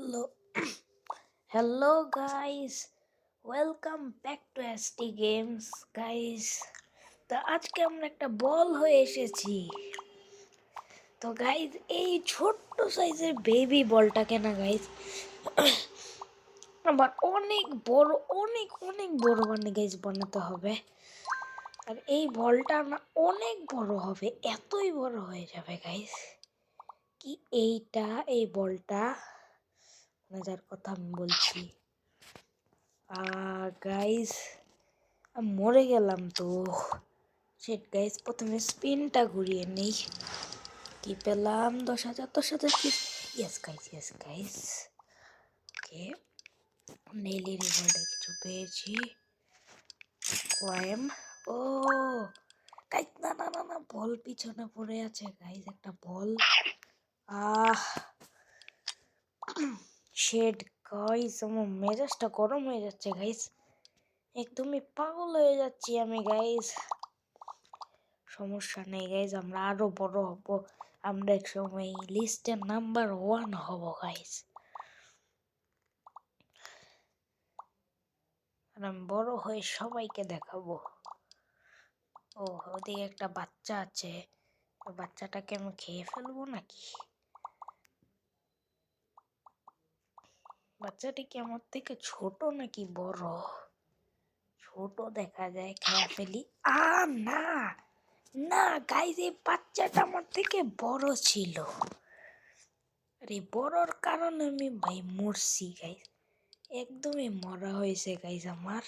Hello hello guys, welcome back to ST games guys. তো আজকে আমরা একটা বল হয়ে এসেছি। তো গাইস, এই ছোট্ট সাইজের বেবি বলটাকে না গাইস আমার অনেক বড় অনেক অনেক বড় গাইস বানাতে হবে। আর এই বলটা না অনেক বড় হবে, এতই বড় হয়ে যাবে গাইস কি এই বলটা যার কথা আমি বলছি। গাইস, মরে গেলাম তো। সেট গাইস, প্রথমে স্পিনটা ঘুরিয়ে নেই। কি পেলাম? 10,000 10,000 কি? ইয়েস গাইস ওকে, নেইলি রিওয়ার্ডে কিছু পেয়েছি। কয়েম। ও গাইস, না না না না, বল পিছনে পড়ে আছে গাইস, একটা বল। আহ শেড গাইস, আমার মেজাজটা গরম হয়ে যাচ্ছে গাইস, একদমই পাগল হয়ে যাচ্ছি আমি গাইস। সমস্যা নেই গাইজ, আমরা আরো বড় হব, আমরা একসময় লিস্টের নাম্বার 1 হব গাইজ। আর আমি বড় হয়ে সবাইকে দেখাবো। ও, ওদিকে একটা বাচ্চা আছে, বাচ্চাটাকে আমি খেয়ে ফেলবো নাকি? বাচ্চাটি কি আমার থেকে ছোট নাকি বড়? ছোট দেখা যায়, খেয়ে ফেলি। না না গাইজ, এই বাচ্চাটা আমার থেকে বড় ছিল। আর এই বড়র কারণে আমি ভাই মরছি গাইজ, একদমই মরা হয়েছে গাইজ আমার।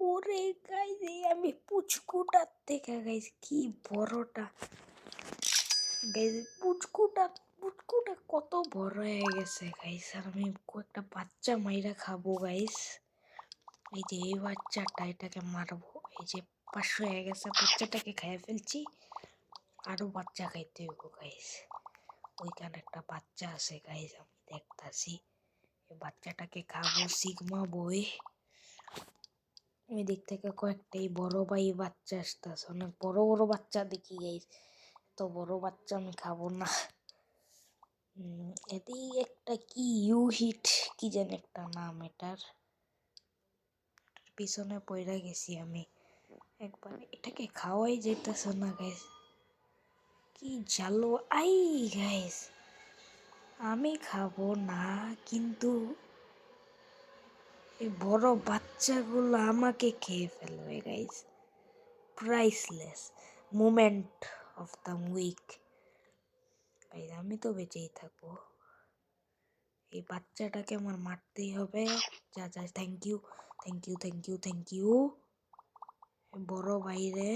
ওরে গাইজ, আমি পুচকুটার থেকে গাইজ কি বড়টা গাইজ, পুচকুটা কত বড় হয়ে গেছে গাইজ। আর আমি কয়েকটা বাচ্চা মাইরা খাবো গাইজ। এই যে এই বাচ্চাটা, এটাকে মারবো। এই যে 500 হয়ে গেছে, বাচ্চাটাকে খাইয়ে ফেলছি। আরো বাচ্চা খাইতে হইব গাইজ। ওইখানে একটা বাচ্চা আছে গাইজ, আমি দেখতাছি। এই বাচ্চাটাকে খাবো, সিগমা বই। ওই দিক থেকে কয়েকটাই বড় ভাই বাচ্চা আসতেছে, অনেক বড় বড় বাচ্চা দেখি গাইস। এত বড় বাচ্চা আমি খাবো না। এদিকে একটা কি ইউ হিট কি যেন একটা নাম, এটার পিছনে পড়ে গেছি আমি একবার। এটাকে খাওয়াই যেতেছে না গাইস, কি জালো। গাইস, আমি খাবো না, কিন্তু এই বড় বাচ্চাগুলো আমাকে খেয়ে ফেলবে guys. Priceless moment of the week. আমি তো বেঁচেই থাকবো। এই বাচ্চাটাকে আমার মারতেই হবে। যা যা, thank you thank you thank you thank you. বড় বাইরে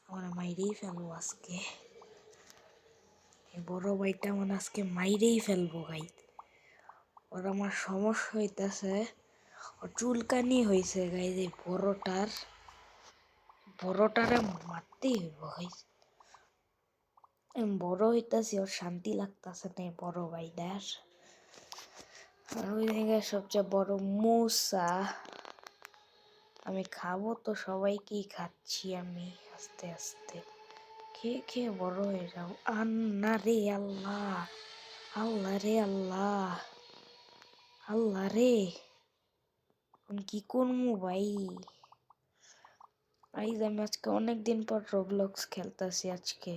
আমার মাইরেই ফেলবো আজকে। এই বড় ভাইটা আমার আজকে মাইরেই ফেলবো গাই। ওর আমার সমস্যা হইতেছে, ওর চুলকানি হয়েছে গাই। এই বড়টারে মারতেই হইব গাই। বড় হইতাছি, ওর শান্তি লাগতেছে না বড় ভাইটার। আর ওই জায়গায় সবচেয়ে বড় মূসা, আমি খাবো তো সবাইকেই খাচ্ছি আমি আস্তে আস্তে, খেয়ে খেয়ে বড় হয়ে যাও। আন্না রে আল্লাহ, আল্লাহ রে আল্লাহ, আল্লাহ রে, কি করবো ভাই। আমি আজকে অনেকদিন পর রোবলক্স খেলতেছি। আজকে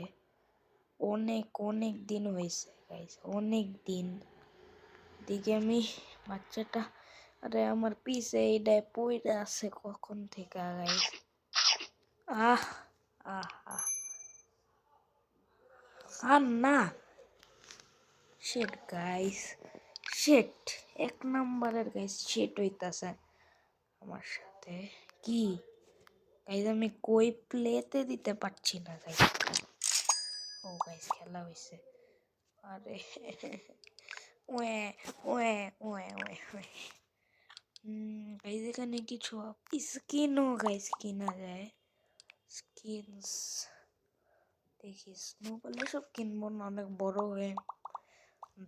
অনেক অনেক দিন হয়েছে গাইস, অনেক দিন। দিকে আমি বাচ্চাটা, আরে আমার পিছে এইটাই পইরা আছে কখন থেকে গাইস। আহ আহ আহ আর না, শেট গাইস, শেট, 1 নম্বরের গাইস শেট হইতাছে আমার সাথে। কি গাইস, আমি কই প্লেতে দিতে পারছি না গাইস। ও গাইস, খেলা হইছে। আরে way way way way way. Guys, এখানে কিছু স্কিনও গাইস কিনা যায়। স্কিনস দেখি, স্নোবলে সব কিনবো না, অনেক বড় হয়ে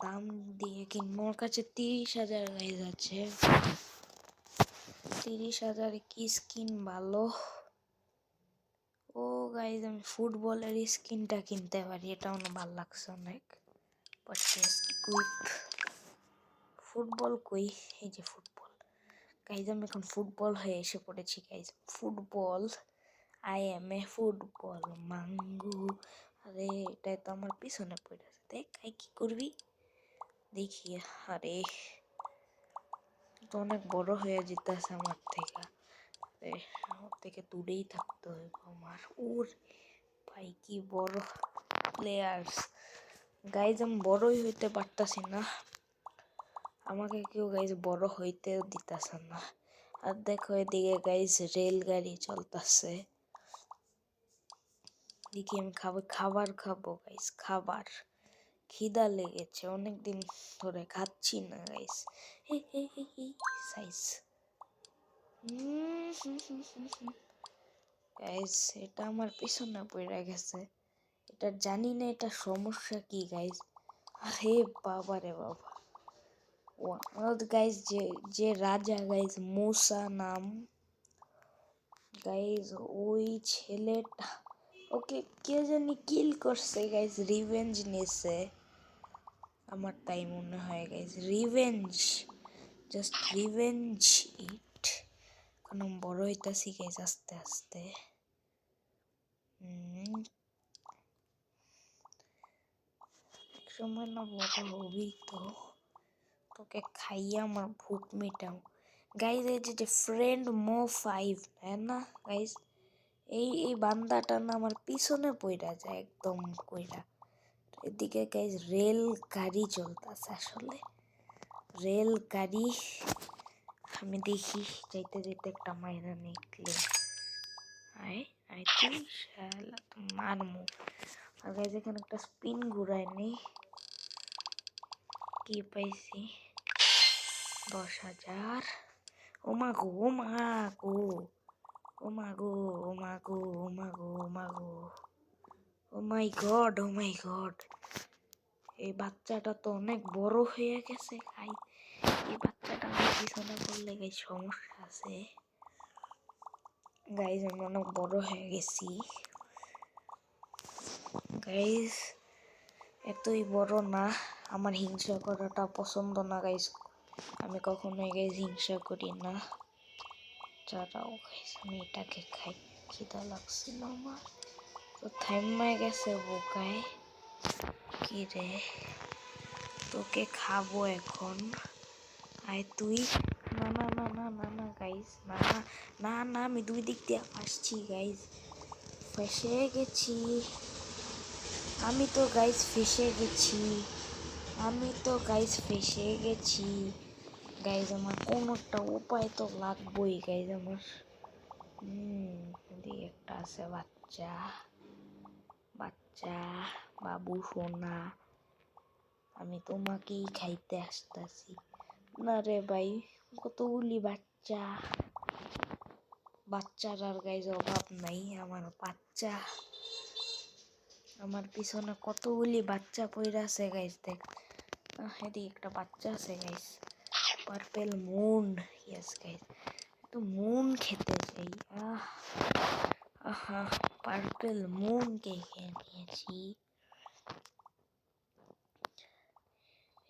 দাম দিয়ে কিনবো। ওর কাছে 30,000 গাইজ আছে। 30,000 কি স্কিন ভালো? ও গাইজ, আমি ফুটবলের স্কিনটা কিনতে পারি, এটা আমার ভালো লাগছে অনেক। Purchase quick. ফুটবল কই? এই যে ফুটবল। গাইজ আমি এখন ফুটবল হয়ে এসে পড়েছি guys. Football, I am a football মাঙ্গু। আরে এটা তো আমার পিছনে পড়ে আছে। দেখ কি করবি দেখি। আরে তো অনেক বড় হয়ে যেতেছে আমার থেকে। আমার থেকে দূরেই থাকতে হবে আমার। ওর ভাই কি বড় প্লেয়ার্স গাইজ। আমি বড়ই হইতে পারতাছি না, আমাকে কেউ গাইজ বড় হইতেও দিতেছে না। আর দেখো এদিকে গাইজ রেলগাড়ি চলতেছে। দেখি আমি খাবার খাবো গাইজ। খাবার খিদা লেগেছে, অনেকদিন ধরে খাচ্ছি না গাইজ। সাইজ গাইজ এটা আমার পিছনে পড়ে গেছে। এটা জানি না এটা সমস্যা কি গাইজ। আরে বাবা রে বাবা। গাইজ যে রাজা গাইজ মুসা নাম গাইজ, ওই ছেলেটা ওকে কে জানি কিল করছে গাইজ, রিভেঞ্জ নিছে আমার তাই মনে হয় গাইজ। রিভেঞ্জ, জাস্ট রিভেঞ্জ ইট। এখন আমি বড় হইতাছি গাইজ আস্তে আস্তে। এক সময় না বড় হবি তো, তোকে খাইয়ে আমার ভুক মিটাও গাইজ। এই যে ফ্রেন্ড মো 5, হ্যাঁ না গাইজ, এই বান্দাটা না আমার পিছনে পড়া যায় একদম কইরা। এদিকে গাইজ রেল গাড়ি চলতেছে, আসলে রেল গাড়ি। আমি দেখি যাইতে যাইতে একটা মাইনা নিকলে। আয় আয় তুই শালা তো মারমু। আর গাইজ এখানে একটা স্পিন ঘুরায় নেই। কি পাইছি 10,000। ও মা গো, ও মা গো, ও মা গো, ও মা গো, ও মা গো, ও মা গো, ও my god, O my god. এই বাচ্চাটা তো অনেক বড় হয়ে গেছে গাই। এই বাচ্চাটা আমার পিছনে পড়লে গাই সমস্যা আছে গাইজ। আমি অনেক বড় হয়ে গেছি গাইজ, এতই বড় না। আমার হিংসা করাটা পছন্দ না গাইজ, আমি কখনোই গাইজ হিংসা করি না। যারাও গাইজ আমি এটাকে খাই, খিদা লাগছিল আমার তো থাইমায় গেছে বোকায়। কি রে তোকে খাবো এখন, আয় তুই। না না না না না না গাইজ, না না না, আমি দুই দিক দিয়ে আসছি গাইজ, ফেসে গেছি আমি তো গাইজ, ফেসে গেছি আমি তো গাইজ, ফেসে গেছি গাইজ। আমার কোনো একটা উপায় তো লাগবেই গাইজ আমার। এদিকে একটা আছে বাচ্চা, বাচ্চা বাবু সোনা, আমি তোমাকেই খাইতে আসতেছি। না রে ভাই, কতগুলি বাচ্চা, বাচ্চার আর গাইজ অভাব নাই। আমার বাচ্চা, আমার পিছনে কতগুলি বাচ্চা পইরা আছে গাইজ। দেখ এদিকে একটা বাচ্চা আছে guys, purple moon. Yes guys, তো মুন খেতে চাই। আহা পার্পেল মুন কে খেয়ে নিয়েছি।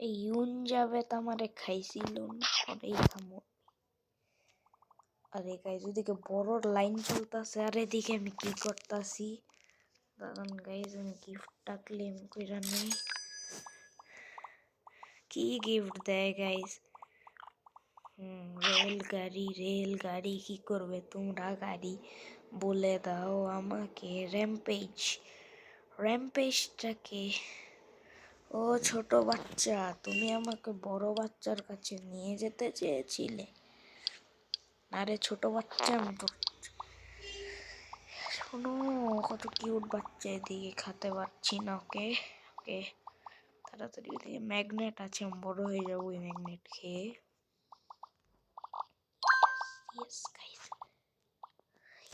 এই ইউন যাবে তো আমারে খাইছিল পরেই খামো। আর গাইজ ওদিকে বড় লাইন চলতেছে, আর এদিকে আমি কি করতেছি দাঁড়ান গাইজ, আমি গিফটটা ক্লেম কইরা নেই। কি গিফট দেয় গাইজ? রেলগাড়ি কি করবে তোমরা? গাড়ি বলে দাও আমাকে। র্যাম্পেজটাকে। ও ছোট বাচ্চা, তুমি আমাকে বড় বাচ্চার কাছে নিয়ে যেতে চেয়েছিলে। আরে ছোট বাচ্চা, আমি তো শোনো, কত কিউট বাচ্চা। এদিকে খেতে পারছি না ওকে। ওকে তাড়াতাড়ি, ওদিকে ম্যাগনেট আছে, আমি বড় হয়ে যাবো ওই ম্যাগনেট খেয়ে।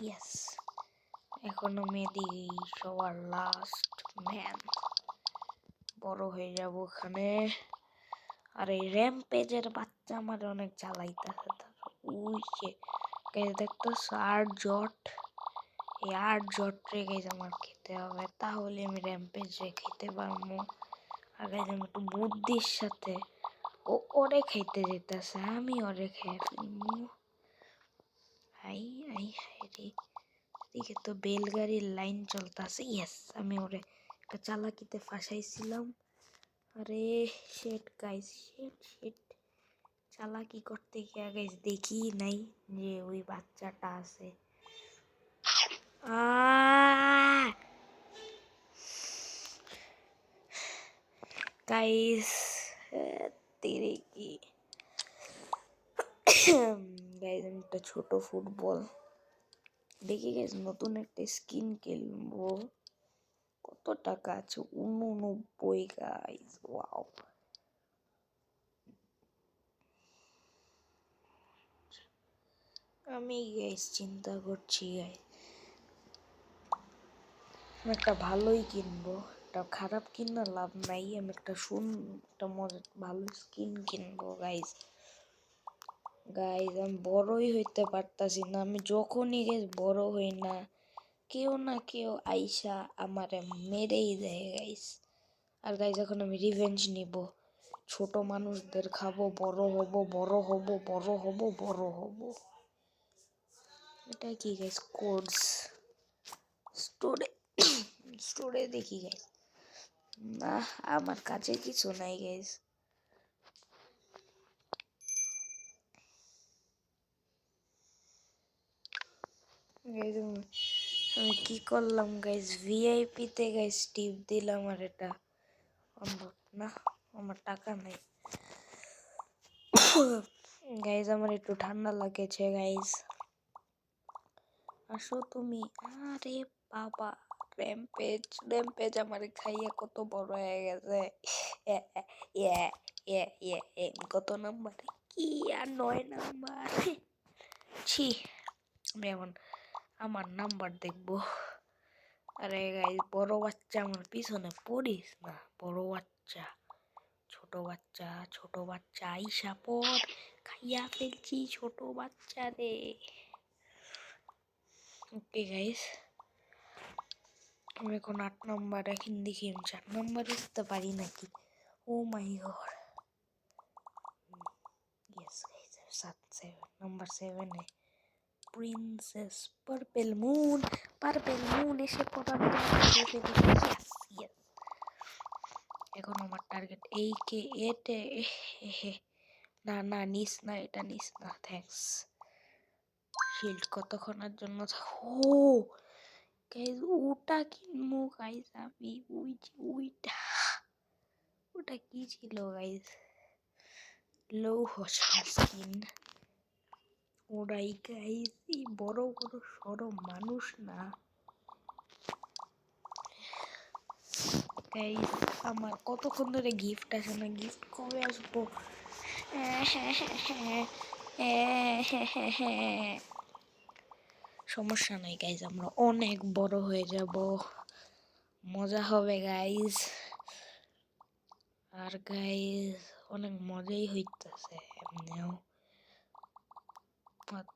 ইয়েস, এখন আমি এদিকে সবার লাস্ট ম্যান, বড় হয়ে যাবো ওখানে। আর এই র্যাম্পেজের বাচ্চা আমার অনেক জ্বালাইতেছে। ওই যে দেখতেছ জট, এই জট রেখে আমার খেতে হবে, তাহলে আমি র্যাম্পেজ রে খেতে পারবো। আর গাইজ আমি একটু বুদ্ধির সাথে ও ওরে খাইতে যেতেছে, আমি ওরে খেয়ে ফেলবো। হাই হাই হাই রে, এদিকে তো বেলগাড়ির লাইন চলতেছে। ইয়েস, আমি ওরে একটা চালাকিতে ফাঁসাইছিলাম। আরে শেট গাইস, শেট শেট, চালাকি করতে গিয়ে গাইস দেখি নাই যে ওই বাচ্চাটা আছে। গাইস তেরে কি গাইস, আমি একটা ছোট ফুটবল দেখি গাইস, নতুন একটা স্কিন কিনবো। কত টাকা আছে? 89 গাইস, ওয়াও। আমি গাইস চিন্তা করছি গাইস, আমি একটা ভালোই কিনবো, একটা খারাপ কিনা লাভ নাই। আমি একটা ভালো স্কিন কিনবো গাইস। গাইস আমি বড়ই হইতে পারতাছি না। আমি যখনই গাইস বড় হই না, কেউ না কেউ আইসা আমারে মেরেই দেয় গাইস। আর গাইস এখন আমি রিভেঞ্জ নিব, ছোট মানুষদের খাবো, বড় হব বড় হব বড় হব বড় হব। এটা কি গাইস? কোডস স্টোরে স্টোরে দেখি গাইস, না আমার কাছে কিছু নাই গাইস। গাইস আমি কি করলাম গাইস? ভিআইপি তে গাইস টিপ দিলাম, আর এটা না, আমার টাকা নাই গাইস। আমার একটু ঠান্ডা লাগেছে গাইস, আসো তুমি। আরে বাবা, র্যাম্পেজ র্যাম্পেজ আমার খাইয়ে কত বড় হয়ে গেছে। কত নাম্বার? কি আর 9 নাম্বার? ছি, আমি এখন আমার নাম্বার দেখবো। আরে গাইস, বড় বাচ্চা আমার পিছনে পড়িস না। বড় বাচ্চা, ছোট বাচ্চা আইসা পর, খাইয়া ফেলছি ছোট বাচ্চা রে। ওকে গাইস, আমি এখন 8 নাম্বার। এখন দেখি আমি 4 নাম্বারে যেতে পারি নাকি। Oh my god, yes guys, 7 number 7 এ প্রিন্সেস পার্পেল মুন এসে পড়াবে। এখন আমার টার্গেট এই কে এটে। না না, নিস না, এটা নিস না, থ্যাঙ্কস। শিল্ড কতক্ষণের জন্য? ও গাইস, ওটা কিনবো গাইস আমি। ওটা কি ছিল গাইস? লৌহ স্কিন। ওরাই গাইস, এই বড় বড় সরো মানুষ না গাইস। আমার কতক্ষণ ধরে গিফট আসে না, গিফট কবে আসবো? সমস্যা নাই গাইস, আমরা অনেক বড় হয়ে যাব, মজা হবে গাইস। আর গাইস অনেক মজাই হইতাছে এমনিও,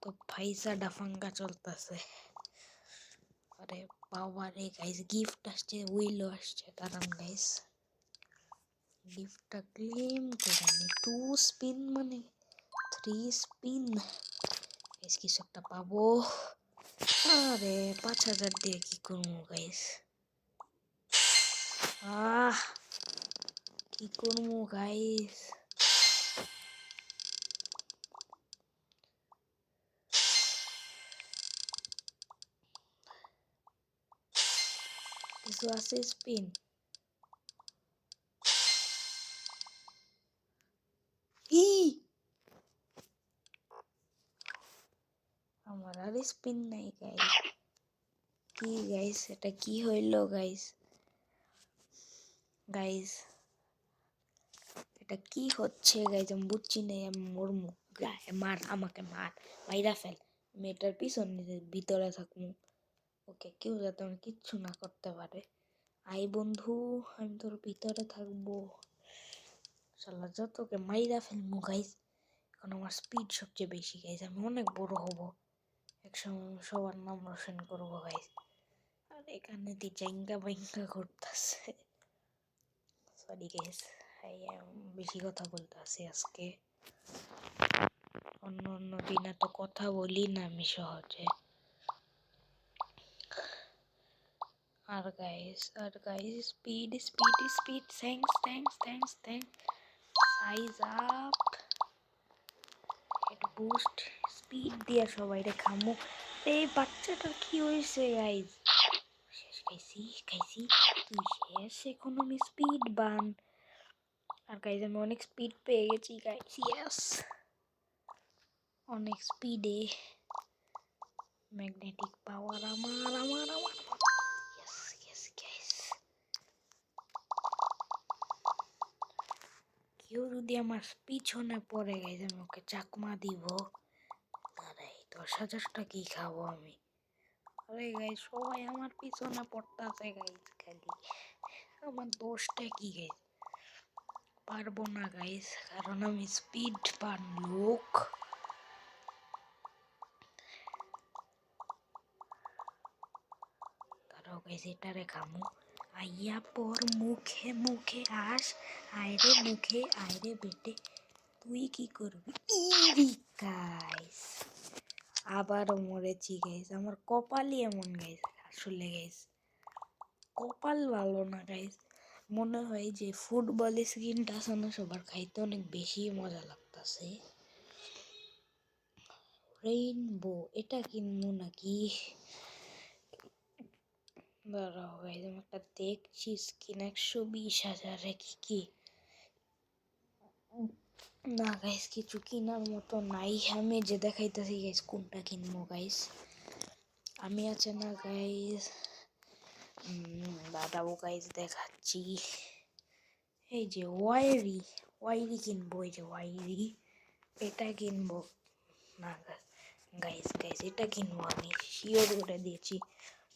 তো ফাইসা ডাফাঙ্গা চলতেছে। আরে বাবা রে গাইস, গিফট আসছে, উইলও আসছে। দাঁড়ান গাইস, গিফটটা ক্লেম করে নি। 2 স্পিন মানে 3 স্পিন গাইস, কিছু একটা পাবো। আরে 5000 দিয়ে কি করবো গাইস? কি করবো গাইস? কিছু আছে স্পিন? আমার আর স্পিন নাই গাইস। কি গাইস, এটা কি হইলো গাইস? গাইস এটা কি হচ্ছে গাইস? আমি বুঝছি না, আমি মরমু। মার, আমাকে মার, মাইরা ফেল। আমি এটার পিছনে ভিতরে থাকবো। ওকে, কেউ যাতে আমি কিচ্ছু না করতে পারে। আই বন্ধু, আমি তোর ভিতরে থাকবো। শালা যতকে মাইরা ফেলবো গাইস। এখন আমার স্পিড সবচেয়ে বেশি গাইস, আমি অনেক বড় হব, একসময় সবার নাম রোশন করবো গাইস। আর এখানে দি জাইঙ্গা বাইঙ্গা করতেছে, সরি গাইস। বেশি কথা বলতে আছি আজকে। অন্য অন্য দিনে তো কথা বলি না আমি সহজে। আর guys speed thanks size up head boost speed দিয়া সবাইরে খামু। এই বাচ্চাটার কি হয়েছে গাইস? শেষ খাইছি তুই শেষ। এখন আমি স্পিড বান। আর গাইস আমি অনেক স্পিড পেয়ে গেছি গাইস। ইয়েস, অনেক স্পিডে ম্যাগনেটিক পাওয়ার আমার। Yes guys. কেউ যদি আমার পিছনে পড়ে গাইস আমি ওকে চাকমা দিব। আরে 10,000 কি খাবো আমি? আরে গাইস সবাই আমার পিছনে পড়তাছে গাইস, খালি আমার দোষটা কি গাইস? পারবো না গাইস, কারণ আমি স্পিড পান লোক। তারাও গাইস এটারে খামু। আইয়া পর মুখে মুখে আস, আয়রে মুখে আয়রে বেটে তুই কি করবি? ইরি গাইস আবারও মরেছি গাইস। আমার কপালই এমন গাইস। আসলে গাইস কপাল ভালো না গাইস। মনে হয় যে ফুটবল স্ক্রিনটা আছে না, সবার খাইতে অনেক বেশি মজা লাগতাছে। রেইনবো এটা কিনবো নাকি? দাঁড়াও গাইস আমি একটা দেখছি স্কিন 120,000 কি না গাইস, কিছু কেনার মতো নাই। আমি যে দেখাইতেছি গাইস কোনটা কিনবো গাইস। আমি আছে না গাইস, দাঁড়াও গাইস দেখাচ্ছি। এই যে ওয়াইরি কিনবো। এই যে ওয়াইরি এটা কিনবো না গাইস এটা কিনবো। আমি শিওর করে দিয়েছি।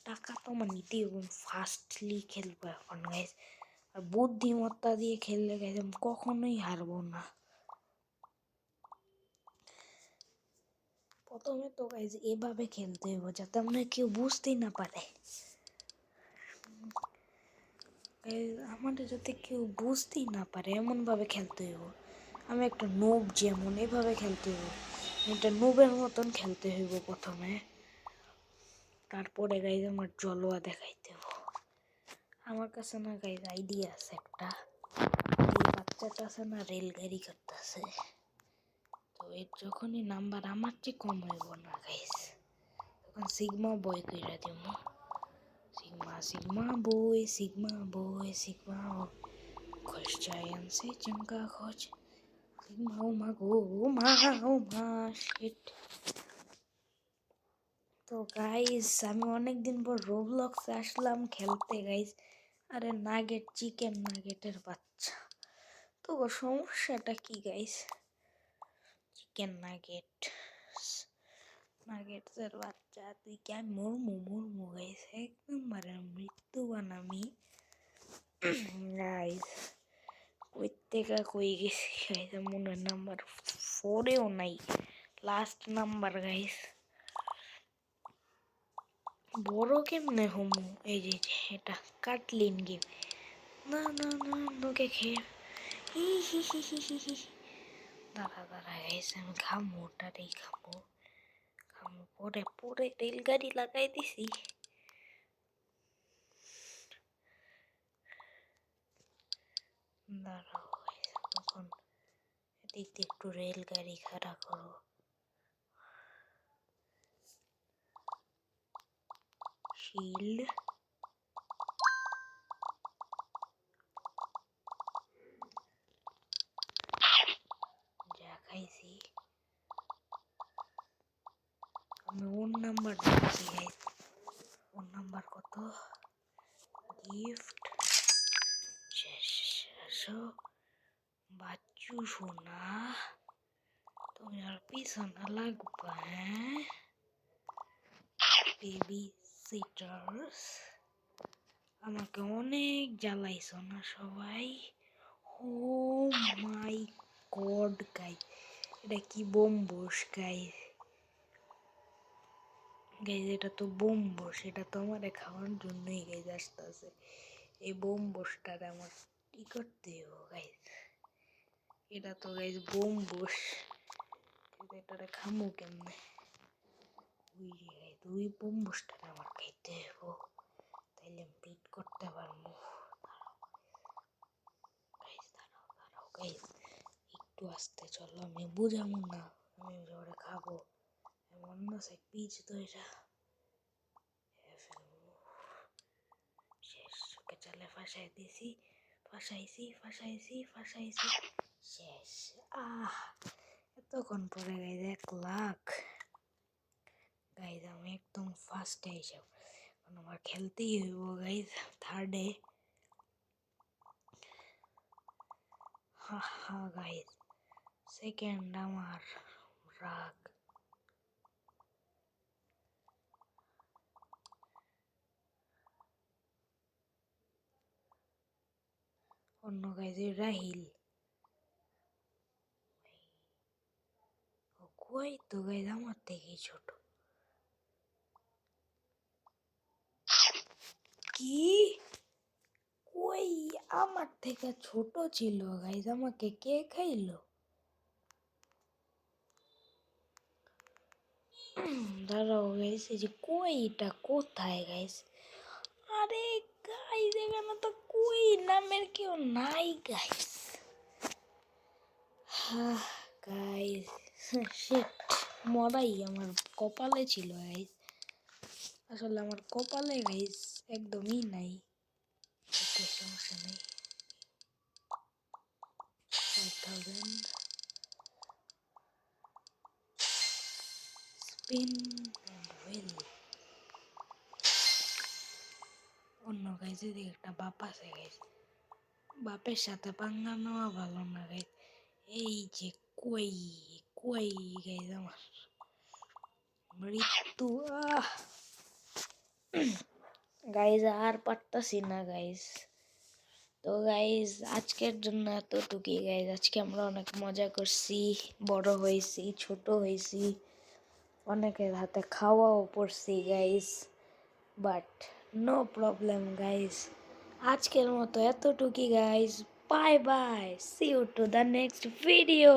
টাকা তো আমার নিতেই হবে, ফাস্টলি খেলবো এখন গাইস। আর বুদ্ধিমত্তা দিয়ে খেললে গাইস আমি কখনোই হারবো না। প্রথমে তো গাইস এভাবে খেলতে হইব যাতে আমরা কেউ বুঝতেই না পারে। আমাদের যাতে কেউ বুঝতেই না পারে এমন ভাবে খেলতে হইব। আমি একটা নুব, যেমন এভাবে খেলতে হইব। এটা নুবের মতন খেলতে হইব প্রথমে। তারপরে গাইজ আমার জলোয়া দেখাইতে হইব। আমার কাছে না গাইজ আইডিয়া আছে একটা। এই বাচ্চাটা আছে না রেলগাড়ি করতেছে, তো এর যখনই নাম্বার আমার চেয়ে কম হইব না গাইজ, তখন সিগমা বয় কইরা দিব। सिग्मा बॉय खुश जायन से चमका खोज सिग्मा ओ मा शिट। তো গাইস আমি অনেকদিন পর রোবলক্সে আসলাম খেলতে গাইস। আরে নাগেট, চিকেন নাগেটের বাচ্চা। তো সমস্যাটা কি গাইস? চিকেন নাগেটসের বাচ্চা তুই কেন মরমু গাইস, একদম মৃত্যুবান আমি গাইস। কই থেকে কই গেছি গাইস, মনে হয় নাম্বার 4-এও নাই, লাস্ট নাম্বার গাইস। বড় কেমনে হমু? এই যে এটা কাটলিন গেম। না তোকে খেয়ে দাঁড়া গাইস আমি খামু, ওটাতেই খামু। পরে রেলগাড়ি লাগাই দিছি। দাঁড়াও এখন এদিকে একটু রেলগাড়ি খাড়া করো। শিল্ড যা খাইছি আমি। ওর নাম্বার দিচ্ছি গাইস। ওর নাম্বার কত? গিফট বাচ্চু সোনা, তুমি আর পিছনে লাগবা। হ্যাঁ বেবি সিটার্স, আমাকে অনেক জ্বালাইছো না সবাই। ও মাই গড গাইস, এটা কি বোমবোস গাইস। এটা তো বোমবোস, এটা তো আমার খাওয়ার জন্যই গাইস আসতেছে। এই বোমবোসটার আমার কি করতে हो গাইস, এটা তো গাইস বোমবুশ, এটারে খামু কেমনে? ওই যে গাইস ওই বোমবুশটা আমার খাইতে হইব, তাইলে বিট করতে পারবো। গাইস দাঁড়াও গাইস, একটু আস্তে চলো, আমি বুঝামু না, আমি ওরে খাবো। এমন আছে পিচ তো এটা শেষ, ওকে চালে ফাঁসাইছি শেষ। এতক্ষণ পরে গাইজ 1 লাখ। গাইজ আমি একদম ফার্স্টে হিসাব, কারণ আমার খেলতেই হইব গাইজ থার্ডে। হা গাইজ সেকেন্ড আমার রাগ। অন্য গাইজ রাহিল, কই তো গাইজ আমার থেকেই ছোট। কি কই আমার থেকে ছোট ছিল গাইজ, আমাকে কে খাইলো? দাঁড়াও গাইস, এই যে কইটা কোথায় গাইস? আরে গাইস এখানে তো কই নামের কেউ নাই গাইস। গাইস শিট, মরাই আমার কপালে ছিল গাইস, আসলে আমার কপালে গাইস একদমই নাই। ওকে সমস্যা নেই, 5000 স্পিন এন্ড হুইল। অন্য গাইস এদিকে একটা বাপ আছে গাইস, বাপের সাথে পাঙ্গা নেওয়া ভালো না গাইস। এই যে কই কই গাইস আমার মৃত্যু। গাইস আর পারতাছি না গাইস। তো গাইস আজকের জন্য এতটুকুই গাইস, আজকে আমরা অনেক মজা করছি, বড় হয়েছি, ছোট হয়েছি, অনেকের হাতে খাওয়াও পড়ছি guys, but no problem guys. আজকের মতো এতটুকুই guys, bye bye, see you to the next video.